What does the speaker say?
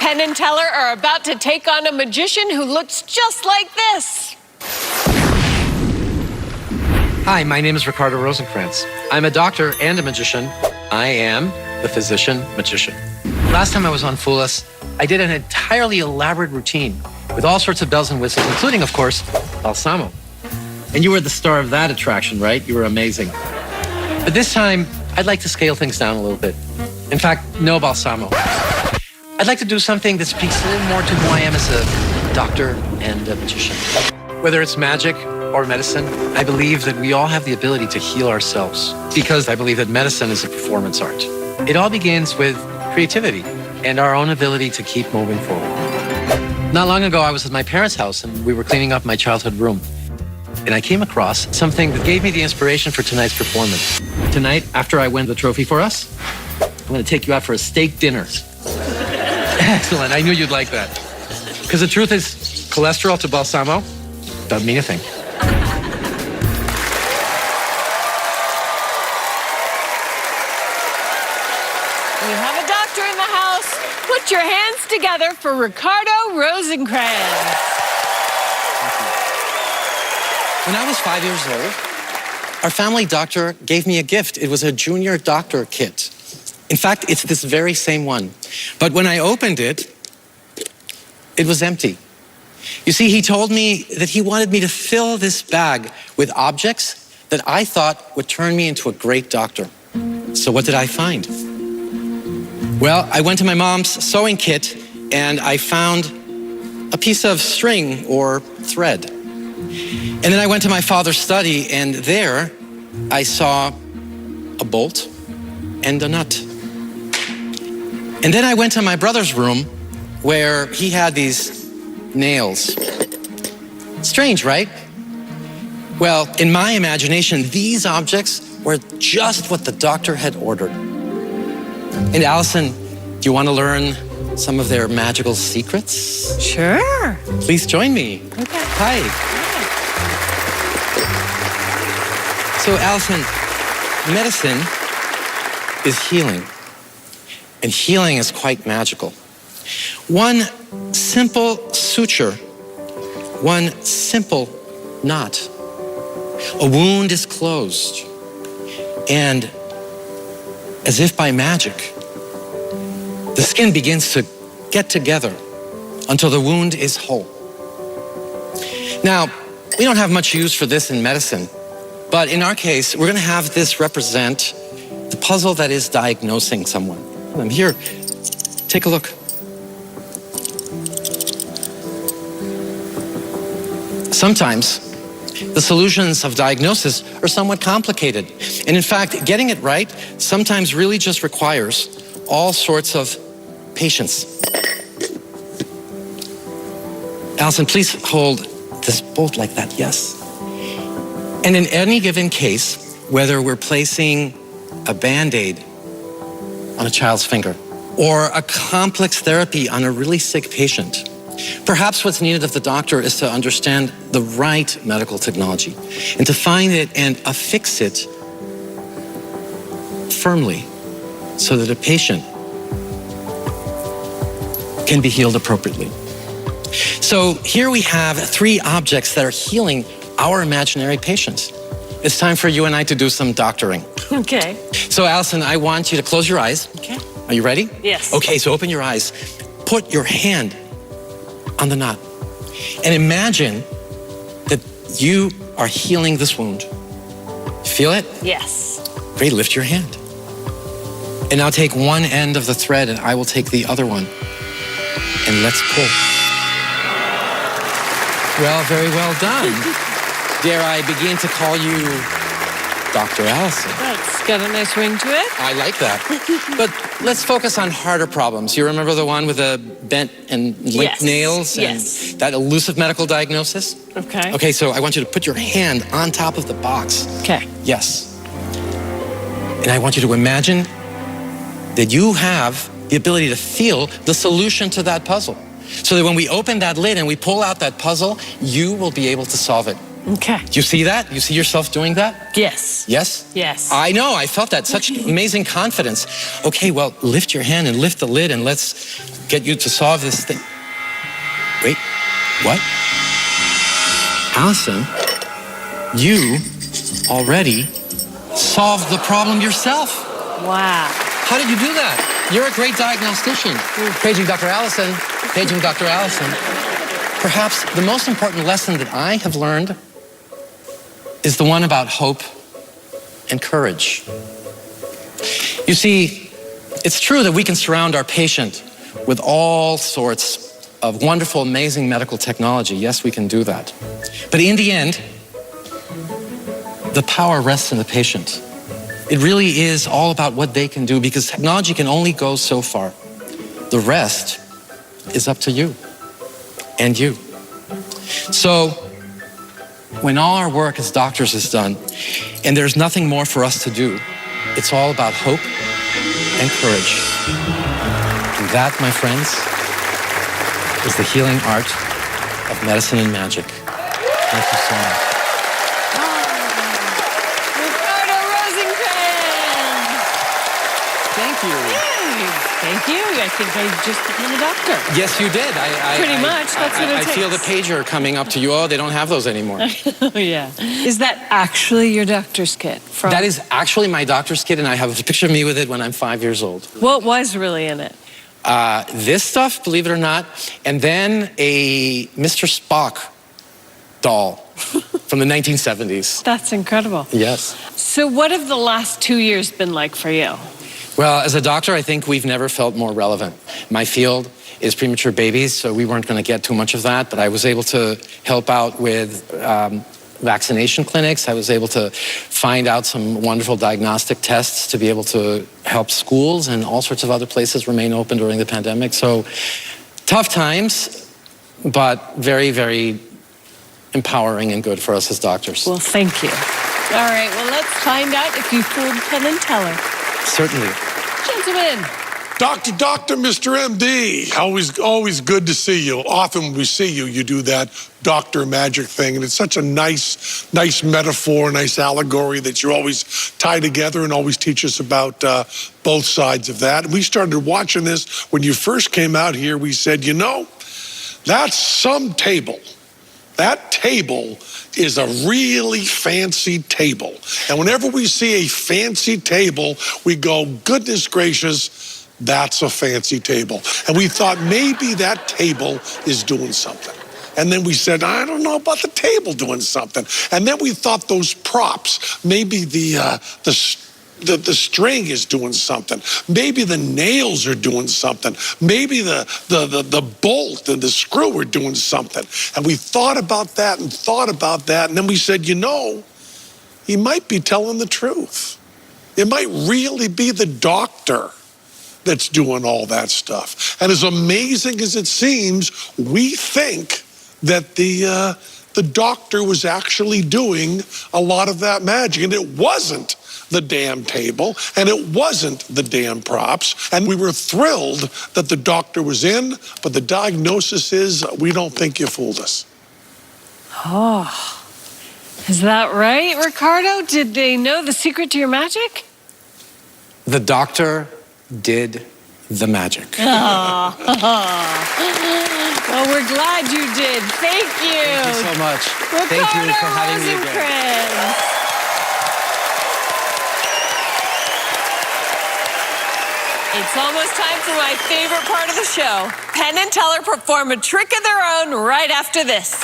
Penn and Teller are about to take on a magician who looks just like this. Hi, my name is Ricardo Rosenkranz. I'm a doctor and a magician. I am the physician magician. Last time I was on Fool Us, I did an entirely elaborate routine with all sorts of bells and whistles, including, of course, balsamo. And you were the star of that attraction, right? You were amazing. But this time, I'd like to scale things down a little bit. In fact, no balsamo. I'd like to do something that speaks a little more to who I am as a doctor and a magician. Whether it's magic or medicine, I believe that we all have the ability to heal ourselves because I believe that medicine is a performance art. It all begins with creativity and our own ability to keep moving forward. Not long ago, I was at my parents' house and we were cleaning up my childhood room. And I came across something that gave me the inspiration for tonight's performance. Tonight, after I win the trophy for us, I'm going to take you out for a steak dinner. Excellent. I knew you'd like that. Because the truth is, cholesterol to balsamo doesn't mean a thing. We have a doctor in the house. Put your hands together for Ricardo Rosenkranz. When I was 5 years old, our family doctor gave me a gift. It was a junior doctor kit. In fact, it's this very same one. But when I opened it, it was empty. You see, he told me that he wanted me to fill this bag with objects that I thought would turn me into a great doctor. So what did I find? Well, I went to my mom's sewing kit and I found a piece of string or thread. And then I went to my father's study and there I saw a bolt and a nut. And then I went to my brother's room where he had these nails. Strange, right? Well, in my imagination, these objects were just what the doctor had ordered. And Allison, do you want to learn some of their magical secrets? Sure. Please join me. Okay. Hi. So Allison, medicine is healing. And healing is quite magical. One simple suture, one simple knot, a wound is closed. And as if by magic, the skin begins to get together until the wound is whole. Now, we don't have much use for this in medicine, but in our case, we're going to have this represent the puzzle that is diagnosing someone. Here, take a look. Sometimes the solutions of diagnosis are somewhat complicated. And in fact, getting it right sometimes really just requires all sorts of patience. Allison, please hold this bolt like that, yes. And in any given case, whether we're placing a Band-Aid on a child's finger or a complex therapy on a really sick patient, perhaps what's needed of the doctor is to understand the right medical technology and to find it and affix it firmly so that a patient can be healed appropriately. So here we have 3 objects that are healing our imaginary patients. It's time for you and I to do some doctoring. Okay. So Allison, I want you to close your eyes. Okay. Are you ready? Yes. Okay, so open your eyes. Put your hand on the knot and imagine that you are healing this wound. Feel it? Yes. Great, lift your hand. And now take one end of the thread and I will take the other one. And let's pull. Well, very well done. Dare I begin to call you Dr. Allison? That's got a nice ring to it. I like that. But let's focus on harder problems. You remember the one with the bent and linked nails? And that elusive medical diagnosis? Okay. Okay, so I want you to put your hand on top of the box. Okay. Yes. And I want you to imagine that you have the ability to feel the solution to that puzzle. So that when we open that lid and we pull out that puzzle, you will be able to solve it. Okay. Do you see that? You see yourself doing that? Yes. Yes? Yes. I know, I felt that. Such amazing confidence. Okay, well, lift your hand and lift the lid and let's get you to solve this thing. Wait, what? Allison, you already solved the problem yourself. Wow. How did you do that? You're a great diagnostician. Paging Dr. Allison, paging Dr. Allison. Perhaps the most important lesson that I have learned is the one about hope and courage. You see, it's true that we can surround our patient with all sorts of wonderful, amazing medical technology. Yes, we can do that. But in the end, the power rests in the patient. It really is all about what they can do because technology can only go so far. The rest is up to you and you. So when all our work as doctors is done and there's nothing more for us to do, it's all about hope and courage. And that, my friends, is the healing art of medicine and magic. Thank you so much. Ricardo Rosenkranz. Thank you. Thank you. I think I just became a doctor. Yes, you did. Pretty much. That's what it takes. I feel the pager coming up to you. Oh, they don't have those anymore. Oh, yeah. Is that actually your doctor's kit? That is actually my doctor's kit, and I have a picture of me with it when I'm 5 years old. What was really in it? This stuff, believe it or not, and then a Mr. Spock doll from the 1970s. That's incredible. Yes. So what have the last 2 years been like for you? Well, as a doctor, I think we've never felt more relevant. My field is premature babies, so we weren't going to get too much of that, but I was able to help out with vaccination clinics. I was able to find out some wonderful diagnostic tests to be able to help schools and all sorts of other places remain open during the pandemic. So tough times, but very, very empowering and good for us as doctors. Well, thank you. All right, well, let's find out if you fooled Penn and Teller. Certainly. Gentlemen. Doctor, Mr. MD, always good to see you. Often when we see you, you do that doctor magic thing, and it's such a nice metaphor, nice allegory that you always tie together and always teach us about both sides of that. And we started watching this when you first came out here. We said, you know, that's some table. That table is a really fancy table. And whenever we see a fancy table, we go, goodness gracious, that's a fancy table. And we thought maybe that table is doing something. And then we said, I don't know about the table doing something. And then we thought those props, maybe the string is doing something. Maybe the nails are doing something. Maybe the bolt and the screw are doing something. And we thought about that and thought about that. And then we said, you know, he might be telling the truth. It might really be the doctor that's doing all that stuff. And as amazing as it seems, we think that the doctor was actually doing a lot of that magic. And it wasn't the damn table, and it wasn't the damn props. And we were thrilled that the doctor was in, but the diagnosis is, we don't think you fooled us. Oh, is that right, Ricardo? Did they know the secret to your magic? The doctor did the magic. Oh. Well, we're glad you did. Thank you. Thank you so much. Ricardo Thank you for having me again. Rosenkranz. It's almost time for my favorite part of the show. Penn and Teller perform a trick of their own right after this.